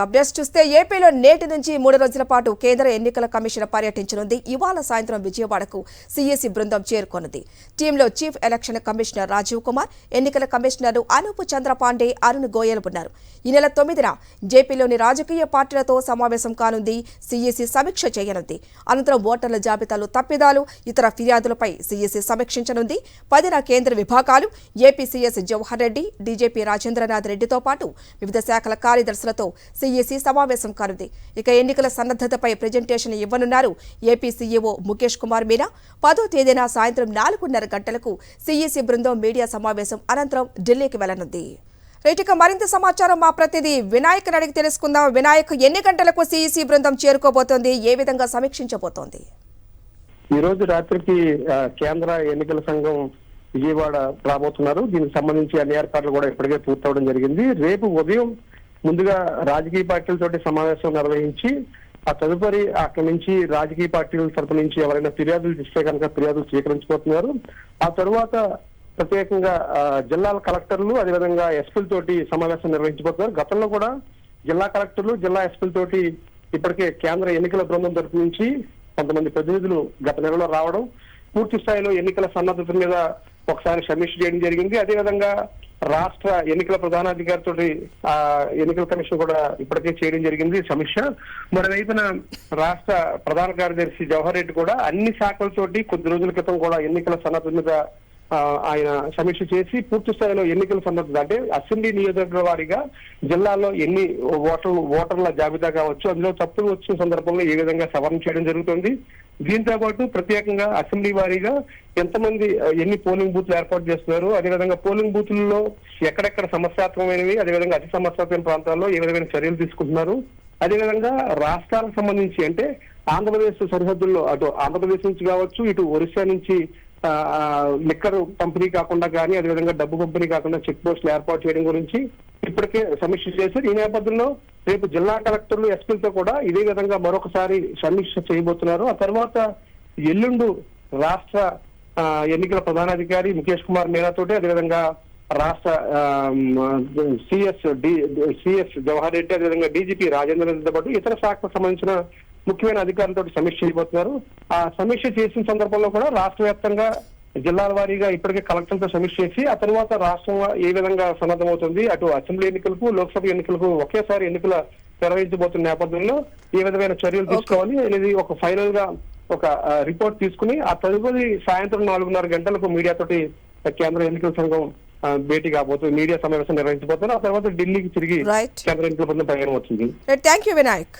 Updates చూస్తే ఏపీలో నేటి నుంచి 3 రోజుల పాటు కేంద్ర ఎన్నికల కమిషన్ పర్యటించనుంది. ఇవాళ సాయంత్రం విజయవాడకు సిఎసి బృందం చేరుకొనుంది. టీంలో chief election commissioner Rajiv Kumar, ఎన్నికల కమిషనర్లు అనూప్ చంద్రపాండే, అరుణ్ గోయల్ ఉన్నారు. ఈ నెల 9న జేపీలోని రాజకీయ పార్టీలతో సమావేశం కానుంది. సిఎసి సమీక్ష చేయనుంది. అనంతరం ఓటర్ల జాబితాలు తప్పిదాలు, ఇతర ఫిర్యాదులపై సిఎసి సమీక్షించనుంది. 10న కేంద్ర విభాగాలు, AP CS Jawahar Reddy, DGP Rajendranath రెడ్డితో పాటు వివిధ శాఖల కార్యదర్శులతో సిఎసి సమావేశం కానుంది. ఇక ఎన్నికల సన్నద్ధతపై ప్రెజెంటేషన్ ఇవ్వనున్నారు ఏపీ సీఈఓ ముఖేష్ కుమార్ మీనా. 10వ తేదీన సాయంత్రం 4:30 గంటలకు సిఎసి బృందం మీడియా సమావేశం అనంతరం ఢిల్లీకి వెళ్లనుంది. రైట్గా మరింత సమాచారం మా ప్రతినిధి వినాయక్ అడిగి తెలుసుకుందాం. వినాయక్, ఎన్ని గంటలకు సిఎసి బృందం చేరుకోబోతోంది? ఏ విధంగా సమీక్షించబోతోంది? ఈ రోజు రాత్రికి కేంద్ర ఎన్నికల సంఘం విజయవాడ రాబోతున్నారు. దీనికి సంబంధించి అన్ని ఏర్పాట్లు కూడా ఇప్పటికే పూర్తవడం జరిగింది. రేపు ఉదయం ముందుగా రాజకీయ పార్టీలతోటి సమావేశం నిర్వహించి ఆ తదుపరి అక్కడి నుంచి రాజకీయ పార్టీల తరపు నుంచి ఎవరైనా ఫిర్యాదులు ఇస్తే కనుక ఫిర్యాదులు స్వీకరించబోతున్నారు. ఆ తరువాత ప్రత్యేకంగా జిల్లాల కలెక్టర్లు అదేవిధంగా ఎస్పీల తోటి సమావేశం నిర్వహించబోతున్నారు. గతంలో కూడా జిల్లా కలెక్టర్లు, జిల్లా ఎస్పీల తోటి ఇప్పటికే కేంద్ర ఎన్నికల బృందం తరపు నుంచి కొంతమంది ప్రతినిధులు గత నెలలో రావడం, పూర్తి స్థాయిలో ఎన్నికల సన్నద్ధత మీద ఒకసారి సమీక్ష చేయడం జరిగింది. అదేవిధంగా రాష్ట్ర ఎన్నికల ప్రధానాధికారితో ఎన్నికల కమిషన్ కూడా ఇప్పటికే చేయడం జరిగింది సమీక్ష. మరోవైపున రాష్ట్ర ప్రధాన కార్యదర్శి జవహర్ రెడ్డి కూడా అన్ని శాఖలతోటి కొద్ది రోజుల క్రితం కూడా ఎన్నికల సన్నద్ధత మీద ఆయన సమీక్ష చేసి పూర్తి స్థాయిలో ఎన్నికల సన్నద్ధత అంటే అసెంబ్లీ నియోజకవర్గ వారీగా జిల్లాలో ఎన్ని ఓటర్ల జాబితా కావచ్చు, అందులో తప్పులు వచ్చిన సందర్భంలో ఏ విధంగా సవరణ చేయడం జరుగుతుంది. దీంతో పాటు ప్రత్యేకంగా అసెంబ్లీ వారీగా ఎంతమంది ఎన్ని పోలింగ్ బూత్లు ఏర్పాటు చేస్తున్నారు, అదేవిధంగా పోలింగ్ బూత్లలో ఎక్కడెక్కడ సమస్యాత్మకమైనవి, అదేవిధంగా అతి సమస్యాత్మక ప్రాంతాల్లో ఏ విధమైన చర్యలు తీసుకుంటున్నారు, అదేవిధంగా రాష్ట్రాలకు సంబంధించి అంటే ఆంధ్రప్రదేశ్ సరిహద్దుల్లో అటు ఆంధ్రప్రదేశ్ నుంచి కావచ్చు, ఇటు ఒరిస్సా నుంచి లిక్కర్ పంపిణీ కాకుండా కానీ అదేవిధంగా డబ్బు పంపిణీ కాకుండా చెక్ పోస్టులు ఏర్పాటు చేయడం గురించి ఇప్పటికే సమీక్ష చేశారు. ఈ నేపథ్యంలో రేపు జిల్లా కలెక్టర్లు, ఎస్పీలతో కూడా ఇదే విధంగా మరొకసారి సమీక్ష చేయబోతున్నారు. ఆ తర్వాత ఎల్లుండు రాష్ట్ర ఎన్నికల ప్రధానాధికారి ముఖేష్ కుమార్ మీనా తోటి అదేవిధంగా రాష్ట్ర సిఎస్ జవహర్ రెడ్డి అదేవిధంగా డీజీపీ రాజేంద్ర రెడ్డితో పాటు ఇతర శాఖకు సంబంధించిన ముఖ్యమైన అధికారులతో సమీక్ష చేయబోతున్నారు. ఆ సమీక్ష చేసిన సందర్భంలో కూడా రాష్ట్ర వ్యాప్తంగా జిల్లాల వారీగా ఇప్పటికే కలెక్టర్లతో సమీక్ష చేసి ఆ తర్వాత రాష్ట్రం ఏ విధంగా సన్నద్ధమవుతుంది, అటు అసెంబ్లీ ఎన్నికలకు, లోక్సభ ఎన్నికలకు ఒకేసారి ఎన్నికల నిర్వహించబోతున్న నేపథ్యంలో ఏ విధమైన చర్యలు తీసుకోవాలి అనేది ఒక ఫైనల్ గా ఒక రిపోర్ట్ తీసుకుని ఆ తదుపరి సాయంత్రం 4:30 గంటలకు మీడియాతోటి కేంద్ర ఎన్నికల సంఘం భేటీ కాబోతుంది, మీడియా సమావేశం నిర్వహించబోతున్నారు. ఆ తర్వాత ఢిల్లీకి తిరిగి కేంద్ర ఎన్నికల బృందం ప్రయాణం అవుతుంది. Thank you Vinayak.